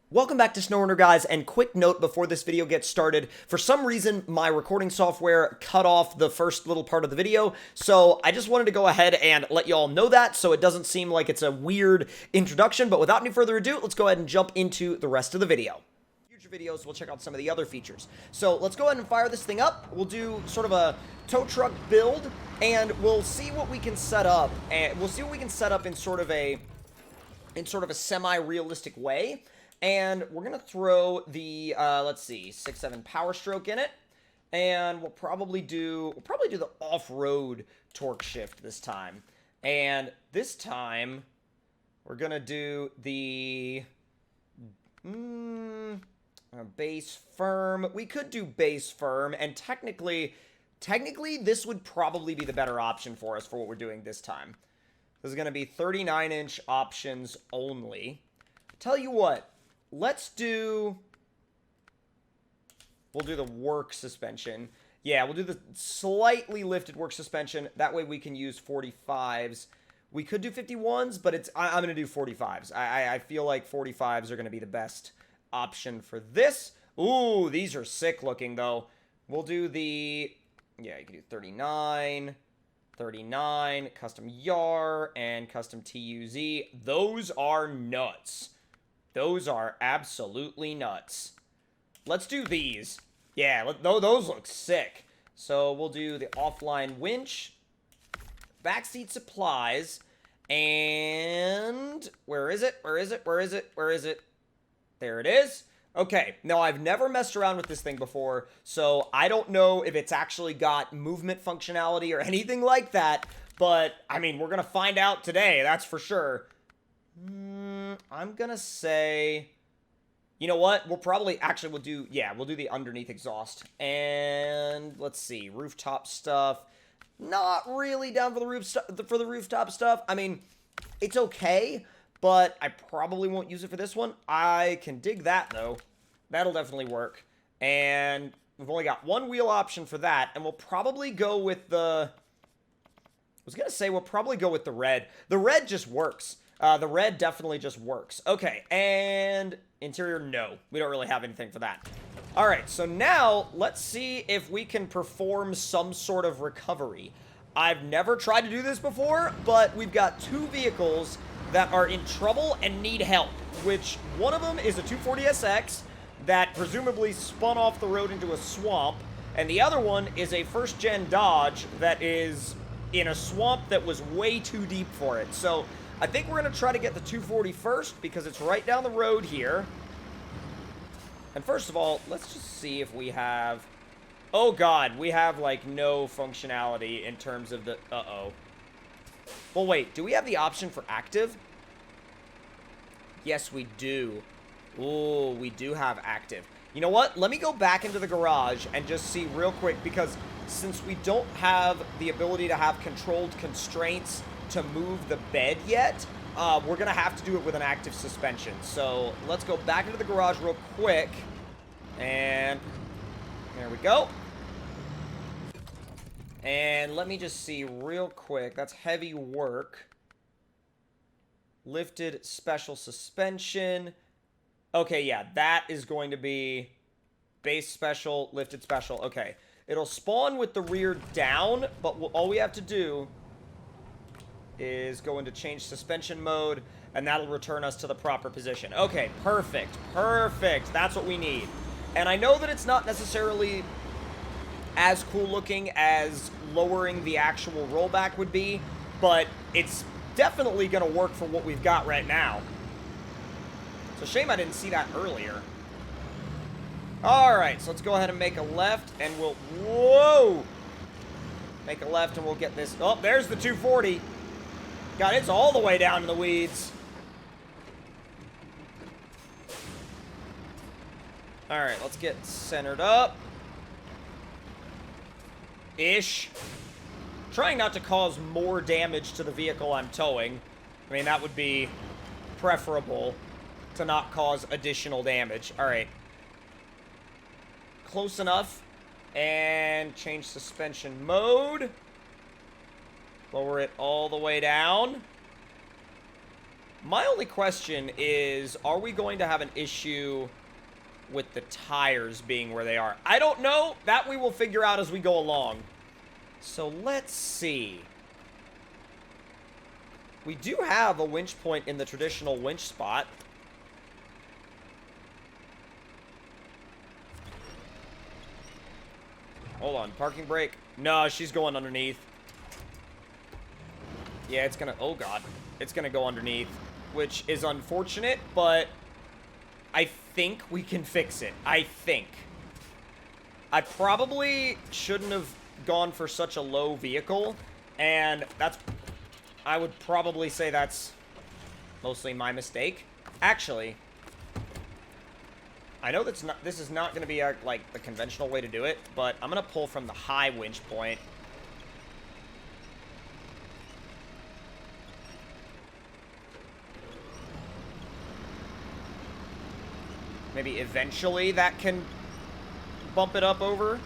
Welcome back to SnowRunner, guys, and quick note before this video gets started. For some reason, my recording software cut off the first little part of the video, so I just wanted to go ahead and let you all know that so it doesn't seem like it's a weird introduction, but without any further ado, let's go ahead and jump into the rest of the video. Future videos, we'll check out some of the other features. So let's go ahead and fire this thing up. We'll do sort of a tow truck build, and we'll see what we can set up, and we'll see what we can set up in sort of a semi-realistic way. And we're going to throw the, let's see, 6.7 Power Stroke in it. And we'll probably do the off-road torque shift this time. And this time, we're going to do the base firm. We could do base firm, and technically, this would probably be the better option for us for what we're doing this time. This is going to be 39-inch options only. Tell you what. We'll do the work suspension. Yeah, we'll do the slightly lifted work suspension. That way we can use 45s. We could do 51s, but I'm going to do 45s. I feel like 45s are going to be the best option for this. Ooh, these are sick looking, though. We'll do the, yeah, you can do 39, 39, custom YAR, and custom TUZ. Those are nuts. Those are absolutely nuts. Let's do these. Yeah, those look sick. So we'll do the offline winch, backseat supplies, and where is it? Where is it? Where is it? Where is it? There it is. Okay, now I've never messed around with this thing before, so I don't know if it's actually got movement functionality or anything like that, but, I mean, we're going to find out today, that's for sure. I'm gonna say, you know what? We'll probably, actually, we'll do the underneath exhaust. And let's see, rooftop stuff. Not really down for the rooftop stuff. I mean, it's okay, but I probably won't use it for this one. I can dig that though. That'll definitely work. And we've only got one wheel option for that, and we'll probably go with the. I was gonna say we'll probably go with the red. The red just works. The red definitely just works. Okay, and interior, no. We don't really have anything for that. Alright, so now, let's see if we can perform some sort of recovery. I've never tried to do this before, but we've got two vehicles that are in trouble and need help, which one of them is a 240SX that presumably spun off the road into a swamp, and the other one is a first-gen Dodge that is in a swamp that was way too deep for it. So I think we're going to try to get the 240 first, because it's right down the road here. And first of all, let's just see if we have. Oh god, we have like no functionality in terms of the. Uh-oh. Well, wait, do we have the option for active? Yes, we do. Ooh, we do have active. You know what? Let me go back into the garage and just see real quick, because since we don't have the ability to have controlled constraints to move the bed yet, we're gonna have to do it with an active suspension. So let's go back into the garage real quick, and there we go. And let me just see real quick. That's heavy work. Lifted special suspension. Okay, yeah, that is going to be base special, lifted special. Okay, it'll spawn with the rear down, but all we have to do is go into change suspension mode, and that'll return us to the proper position. Okay, perfect, perfect. That's what we need. And I know that it's not necessarily as cool looking as lowering the actual rollback would be, but it's definitely going to work for what we've got right now. It's a shame I didn't see that earlier. Alright, so let's go ahead and make a left, and we'll, whoa! Make a left, and we'll get this, oh, there's the 240. God, it's all the way down in the weeds. Alright, let's get centered up. Ish. Trying not to cause more damage to the vehicle I'm towing. I mean, that would be preferable to not cause additional damage. Alright. Close enough. And change suspension mode. Lower it all the way down. My only question is, are we going to have an issue with the tires being where they are? I don't know. That we will figure out as we go along. So let's see. We do have a winch point in the traditional winch spot. Hold on, parking brake. No, she's going underneath. Yeah, it's gonna... Oh, God. It's gonna go underneath, which is unfortunate, but I think we can fix it. I think. I probably shouldn't have gone for such a low vehicle, and that's... I would probably say that's mostly my mistake. Actually, I know that's not... This is not going to be, like, the conventional way to do it, but I'm going to pull from the high winch point. Maybe eventually that can bump it up over.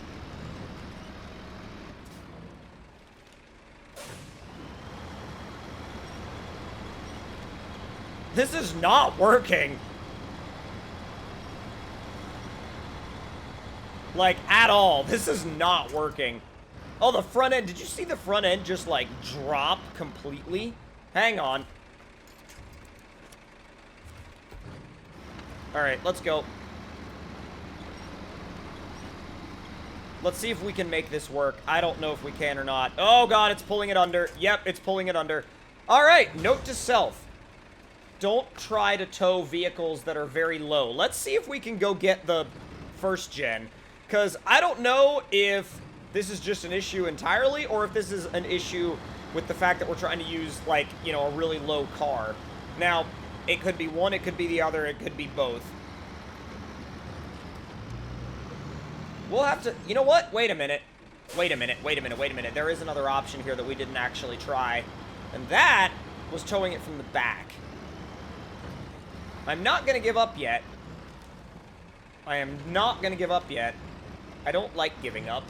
This is not working. Like, at all. This is not working. Oh, the front end. Did you see the front end just, like, drop completely? Hang on. Alright, let's go. Let's see if we can make this work. I don't know if we can or not. Oh, God, it's pulling it under. Yep, it's pulling it under. Alright, note to self. Don't try to tow vehicles that are very low. Let's see if we can go get the first gen. Because I don't know if this is just an issue entirely, or if this is an issue with the fact that we're trying to use, like, you know, a really low car. Now, it could be one, it could be the other, it could be both. We'll have to... You know what? Wait a minute. Wait a minute, wait a minute, wait a minute. There is another option here that we didn't actually try. And that was towing it from the back. I'm not going to give up yet. I am not going to give up yet. I don't like giving up.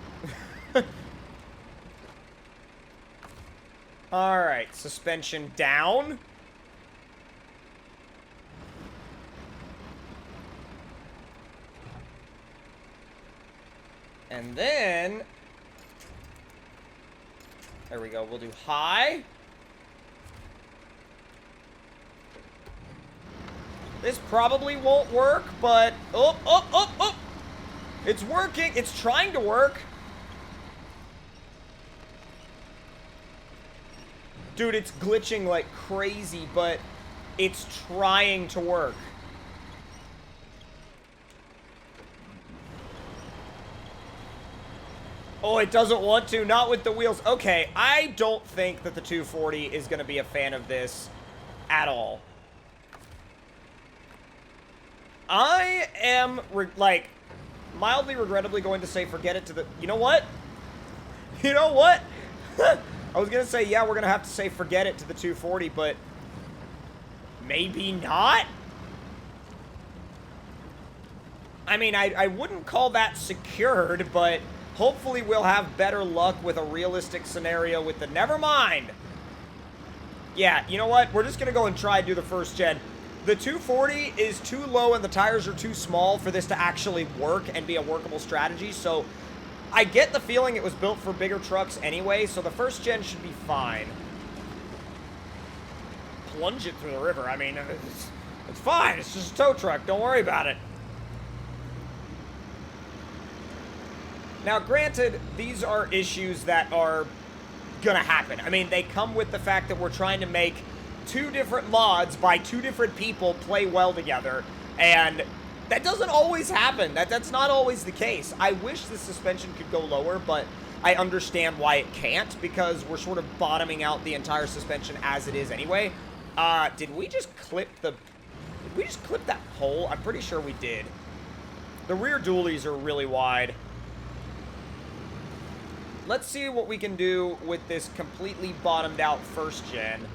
Alright, suspension down. And then... There we go, we'll do high. This probably won't work, but... Oh, oh, oh, oh! It's working! It's trying to work! Dude, it's glitching like crazy, but it's trying to work. Oh, it doesn't want to. Not with the wheels. Okay, I don't think that the 240 is going to be a fan of this at all. I am, like, mildly regrettably going to say forget it to the... You know what? You know what? I was going to say, yeah, we're going to have to say forget it to the 240, but maybe not? I mean, I wouldn't call that secured, but hopefully we'll have better luck with a realistic scenario with the... Never mind! Yeah, you know what? We're just going to go and try to do the first gen. The 240 is too low and the tires are too small for this to actually work and be a workable strategy, so I get the feeling it was built for bigger trucks anyway, so the first gen should be fine. Plunge it through the river. I mean, it's fine. It's just a tow truck. Don't worry about it. Now, granted, these are issues that are gonna happen. I mean, they come with the fact that we're trying to make two different mods by two different people play well together, and that doesn't always happen. That's not always the case. I wish the suspension could go lower, but I understand why it can't, because we're sort of bottoming out the entire suspension as it is anyway. Did we just clip the... Did we just clip that pole? I'm pretty sure we did. The rear dualies are really wide. Let's see what we can do with this completely bottomed out first gen.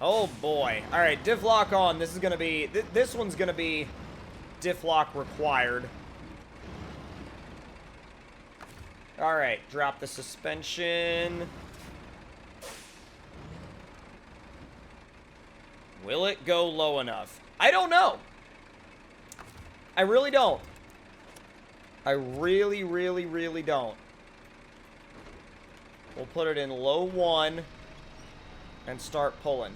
Oh boy. Alright, diff lock on. This is gonna be... This one's gonna be diff lock required. Alright, drop the suspension. Will it go low enough? I don't know. I really don't. I really, really, really don't. We'll put it in low 1 and start pulling.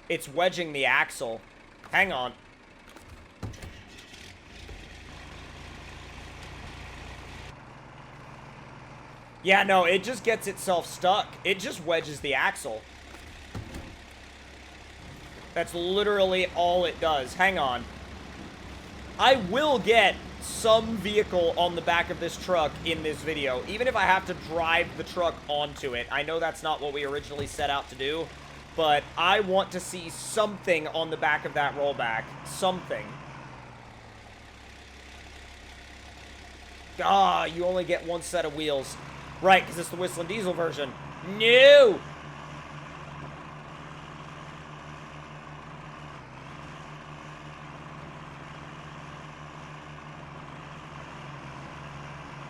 It's wedging the axle. Hang on. Yeah, no, it just gets itself stuck. It just wedges the axle. That's literally all it does. Hang on. I will get some vehicle on the back of this truck in this video, even if I have to drive the truck onto it. I know that's not what we originally set out to do, but I want to see something on the back of that rollback. Something. Ah, you only get one set of wheels. Right, because it's the Whistling Diesel version. No!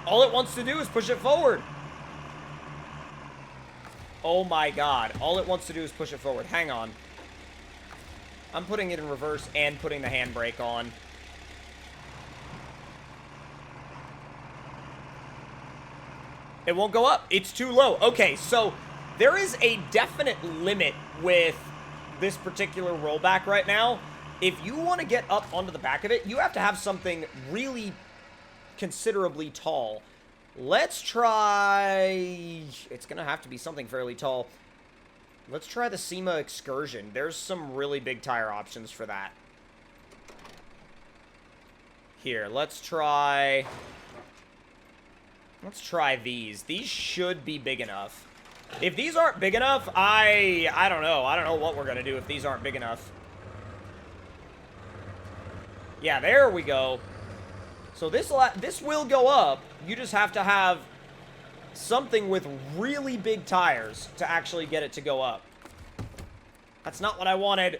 All it wants to do is push it forward. Oh my god. All it wants to do is push it forward. Hang on. I'm putting it in reverse and putting the handbrake on. It won't go up. It's too low. Okay, so there is a definite limit with this particular rollback right now. If you want to get up onto the back of it, you have to have something really considerably tall. Let's try... It's going to have to be something fairly tall. Let's try the SEMA Excursion. There's some really big tire options for that. Here, let's try these. These should be big enough. If these aren't big enough, I don't know. I don't know what we're going to do if these aren't big enough. Yeah, there we go. So this will go up. You just have to have something with really big tires to actually get it to go up. That's not what I wanted.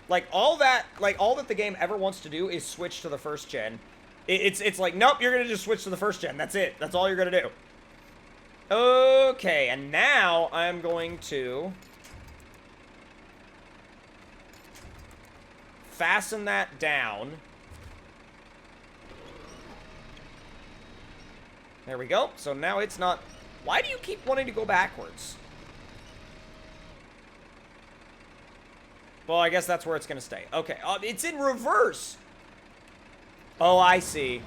Like, all that the game ever wants to do is switch to the first gen. It's like, nope, you're going to just switch to the first gen. That's it. That's all you're going to do. Okay, and now I'm going to fasten that down. There we go. So now it's not... Why do you keep wanting to go backwards? Well, I guess that's where it's going to stay. Okay. It's in reverse. Oh, I see.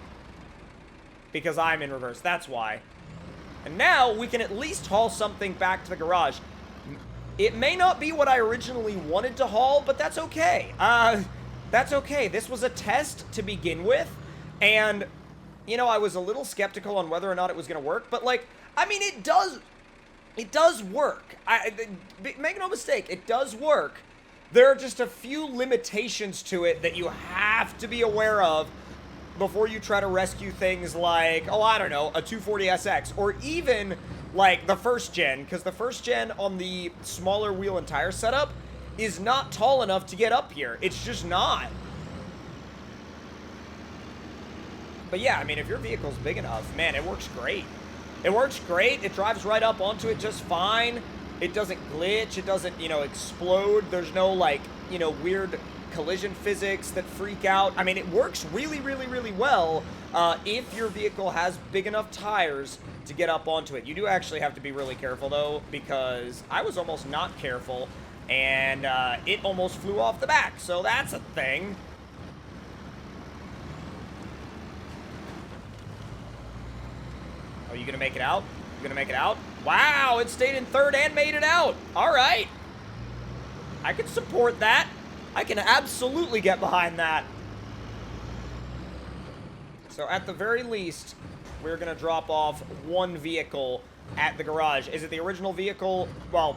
Because I'm in reverse. That's why. And now we can at least haul something back to the garage. It may not be what I originally wanted to haul, but that's okay. That's okay. This was a test to begin with. And, you know, I was a little skeptical on whether or not it was going to work. But, like, I mean, it does work. Make no mistake, it does work. There are just a few limitations to it that you have to be aware of before you try to rescue things like, oh, I don't know, a 240SX, or even, like, the first gen, because the first gen on the smaller wheel and tire setup is not tall enough to get up here. It's just not. But yeah, I mean, if your vehicle's big enough, man, it works great. It works great. It drives right up onto it just fine. It doesn't glitch. It doesn't, you know, explode. There's no, like, you know, weird collision physics that freak out. I mean, it works really, really, really well if your vehicle has big enough tires to get up onto it. You do actually have to be really careful, though, because I was almost not careful, and it almost flew off the back, so that's a thing. Oh, you gonna make it out? You gonna make it out? Wow, it stayed in third and made it out. All right. I can support that. I can absolutely get behind that. So at the very least, we're going to drop off one vehicle at the garage. Is it the original vehicle? Well,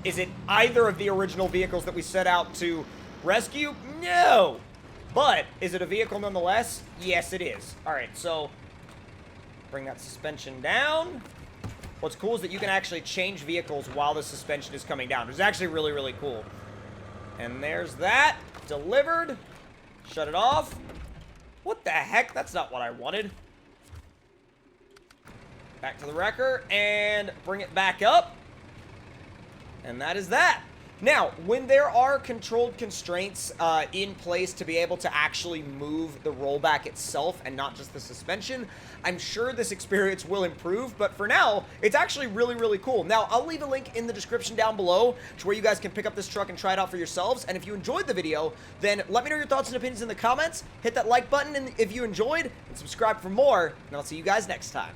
is it either of the original vehicles that we set out to rescue? No. But is it a vehicle nonetheless? Yes, it is. All right, so bring that suspension down. What's cool is that you can actually change vehicles while the suspension is coming down. It's actually really, really cool. And there's that. Delivered. Shut it off. What the heck? That's not what I wanted. Back to the wrecker and bring it back up. And that is that. Now, when there are controlled constraints in place to be able to actually move the rollback itself and not just the suspension, I'm sure this experience will improve, but for now, it's actually really, really cool. Now, I'll leave a link in the description down below to where you guys can pick up this truck and try it out for yourselves, and if you enjoyed the video, then let me know your thoughts and opinions in the comments, hit that like button if you enjoyed, and subscribe for more, and I'll see you guys next time.